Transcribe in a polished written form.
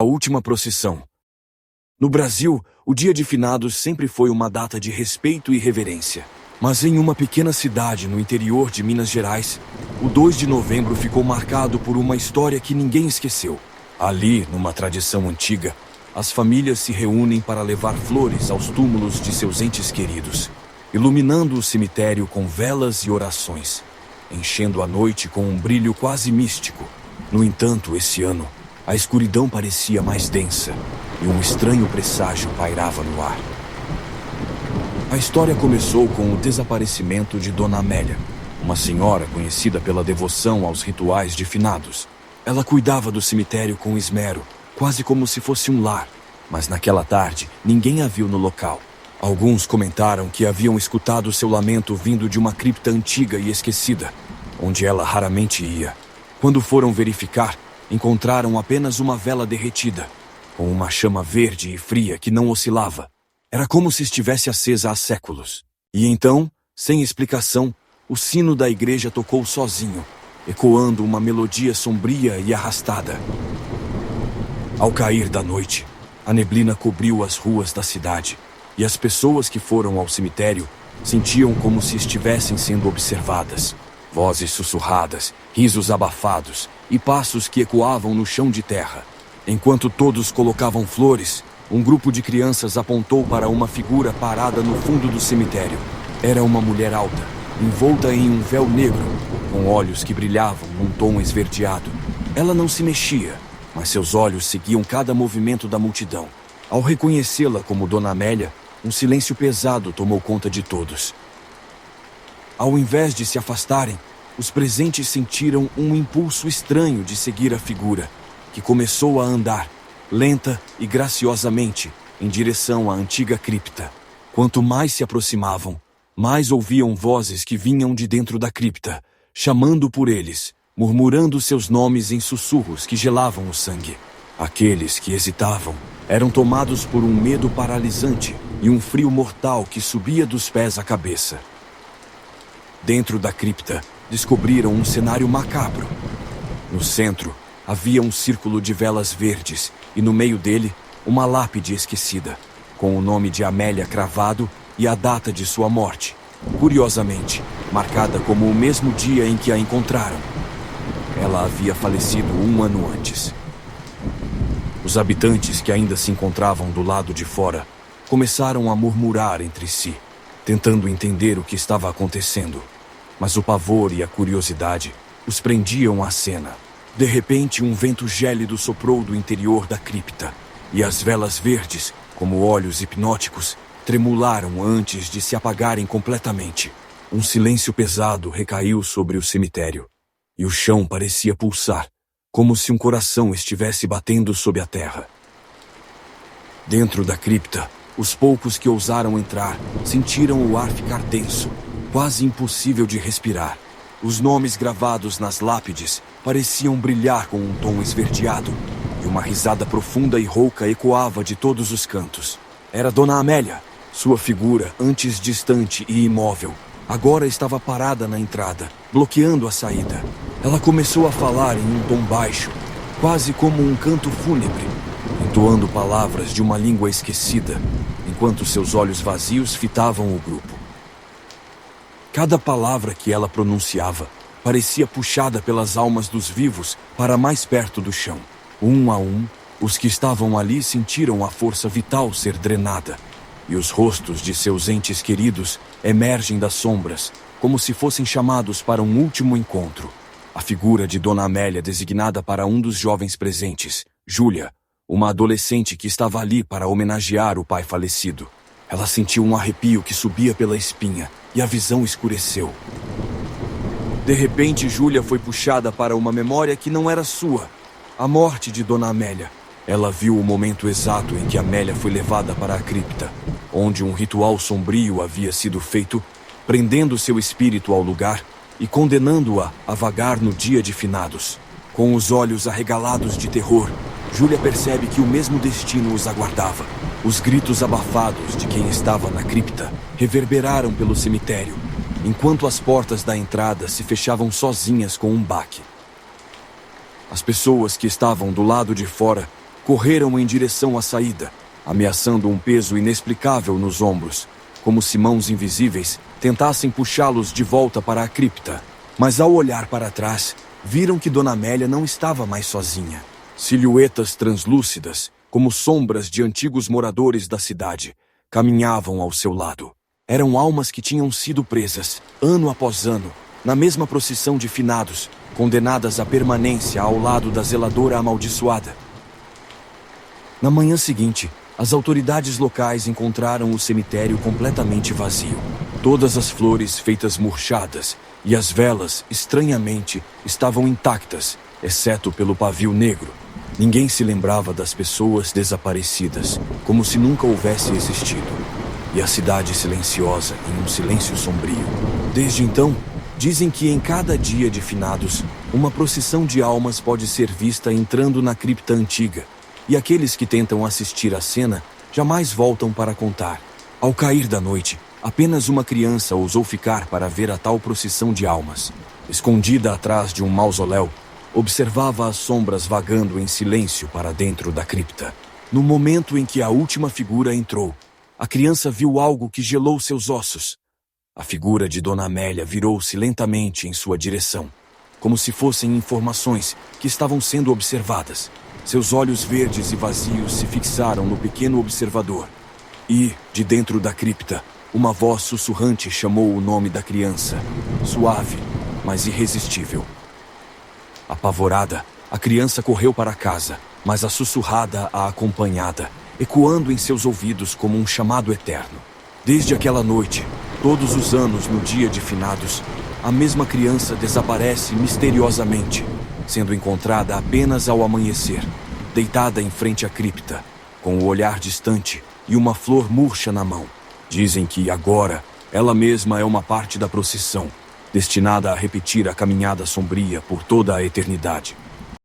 A última procissão. No Brasil, o Dia de Finados sempre foi uma data de respeito e reverência. Mas em uma pequena cidade no interior de Minas Gerais, o 2 de novembro ficou marcado por uma história que ninguém esqueceu. Ali, numa tradição antiga, as famílias se reúnem para levar flores aos túmulos de seus entes queridos, iluminando o cemitério com velas e orações, enchendo a noite com um brilho quase místico. No entanto, esse ano, a escuridão parecia mais densa e um estranho presságio pairava no ar. A história começou com o desaparecimento de Dona Amélia, uma senhora conhecida pela devoção aos rituais de finados. Ela cuidava do cemitério com esmero, quase como se fosse um lar, mas naquela tarde ninguém a viu no local. Alguns comentaram que haviam escutado seu lamento vindo de uma cripta antiga e esquecida, onde ela raramente ia. Quando foram verificar, encontraram apenas uma vela derretida, com uma chama verde e fria que não oscilava. Era como se estivesse acesa há séculos. E então, sem explicação, o sino da igreja tocou sozinho, ecoando uma melodia sombria e arrastada. Ao cair da noite, a neblina cobriu as ruas da cidade, e as pessoas que foram ao cemitério sentiam como se estivessem sendo observadas. Vozes sussurradas, risos abafados e passos que ecoavam no chão de terra. Enquanto todos colocavam flores, um grupo de crianças apontou para uma figura parada no fundo do cemitério. Era uma mulher alta, envolta em um véu negro, com olhos que brilhavam num tom esverdeado. Ela não se mexia, mas seus olhos seguiam cada movimento da multidão. Ao reconhecê-la como Dona Amélia, um silêncio pesado tomou conta de todos. Ao invés de se afastarem, os presentes sentiram um impulso estranho de seguir a figura, que começou a andar, lenta e graciosamente, em direção à antiga cripta. Quanto mais se aproximavam, mais ouviam vozes que vinham de dentro da cripta, chamando por eles, murmurando seus nomes em sussurros que gelavam o sangue. Aqueles que hesitavam eram tomados por um medo paralisante e um frio mortal que subia dos pés à cabeça. Dentro da cripta, descobriram um cenário macabro. No centro, havia um círculo de velas verdes e no meio dele, uma lápide esquecida, com o nome de Amélia cravado e a data de sua morte, curiosamente, marcada como o mesmo dia em que a encontraram. Ela havia falecido 1 ano antes. Os habitantes que ainda se encontravam do lado de fora começaram a murmurar entre si, tentando entender o que estava acontecendo. Mas o pavor e a curiosidade os prendiam à cena. De repente, um vento gélido soprou do interior da cripta, e as velas verdes, como olhos hipnóticos, tremularam antes de se apagarem completamente. Um silêncio pesado recaiu sobre o cemitério, e o chão parecia pulsar, como se um coração estivesse batendo sob a terra. Dentro da cripta, os poucos que ousaram entrar sentiram o ar ficar denso, quase impossível de respirar. Os nomes gravados nas lápides pareciam brilhar com um tom esverdeado, e uma risada profunda e rouca ecoava de todos os cantos. Era Dona Amélia. Sua figura, antes distante e imóvel, agora estava parada na entrada, bloqueando a saída. Ela começou a falar em um tom baixo, quase como um canto fúnebre, entoando palavras de uma língua esquecida, enquanto seus olhos vazios fitavam o grupo. Cada palavra que ela pronunciava parecia puxada pelas almas dos vivos para mais perto do chão. Um a um, os que estavam ali sentiram a força vital ser drenada, e os rostos de seus entes queridos emergem das sombras, como se fossem chamados para um último encontro. A figura de Dona Amélia designada para um dos jovens presentes, Júlia, uma adolescente que estava ali para homenagear o pai falecido. Ela sentiu um arrepio que subia pela espinha, e a visão escureceu. De repente, Júlia foi puxada para uma memória que não era sua, a morte de Dona Amélia. Ela viu o momento exato em que Amélia foi levada para a cripta, onde um ritual sombrio havia sido feito, prendendo seu espírito ao lugar e condenando-a a vagar no dia de finados. Com os olhos arregalados de terror, Júlia percebe que o mesmo destino os aguardava. Os gritos abafados de quem estava na cripta reverberaram pelo cemitério, enquanto as portas da entrada se fechavam sozinhas com um baque. As pessoas que estavam do lado de fora correram em direção à saída, ameaçando um peso inexplicável nos ombros, como se mãos invisíveis tentassem puxá-los de volta para a cripta. Mas ao olhar para trás, viram que Dona Amélia não estava mais sozinha. Silhuetas translúcidas, como sombras de antigos moradores da cidade, caminhavam ao seu lado. Eram almas que tinham sido presas, ano após ano, na mesma procissão de finados, condenadas à permanência ao lado da zeladora amaldiçoada. Na manhã seguinte, as autoridades locais encontraram o cemitério completamente vazio. Todas as flores feitas murchadas e as velas, estranhamente, estavam intactas, exceto pelo pavio negro. Ninguém se lembrava das pessoas desaparecidas, como se nunca houvesse existido. E a cidade silenciosa, em um silêncio sombrio. Desde então, dizem que em cada dia de finados, uma procissão de almas pode ser vista entrando na cripta antiga, e aqueles que tentam assistir à cena jamais voltam para contar. Ao cair da noite, apenas uma criança ousou ficar para ver a tal procissão de almas. Escondida atrás de um mausoléu, observava as sombras vagando em silêncio para dentro da cripta. No momento em que a última figura entrou, a criança viu algo que gelou seus ossos. A figura de Dona Amélia virou-se lentamente em sua direção, como se fossem informações que estavam sendo observadas. Seus olhos verdes e vazios se fixaram no pequeno observador. E, de dentro da cripta, uma voz sussurrante chamou o nome da criança, suave, mas irresistível. Apavorada, a criança correu para casa, mas a sussurrada a acompanhada, ecoando em seus ouvidos como um chamado eterno. Desde aquela noite, todos os anos no dia de finados, a mesma criança desaparece misteriosamente, sendo encontrada apenas ao amanhecer, deitada em frente à cripta, com o olhar distante e uma flor murcha na mão. Dizem que agora ela mesma é uma parte da procissão, destinada a repetir a caminhada sombria por toda a eternidade.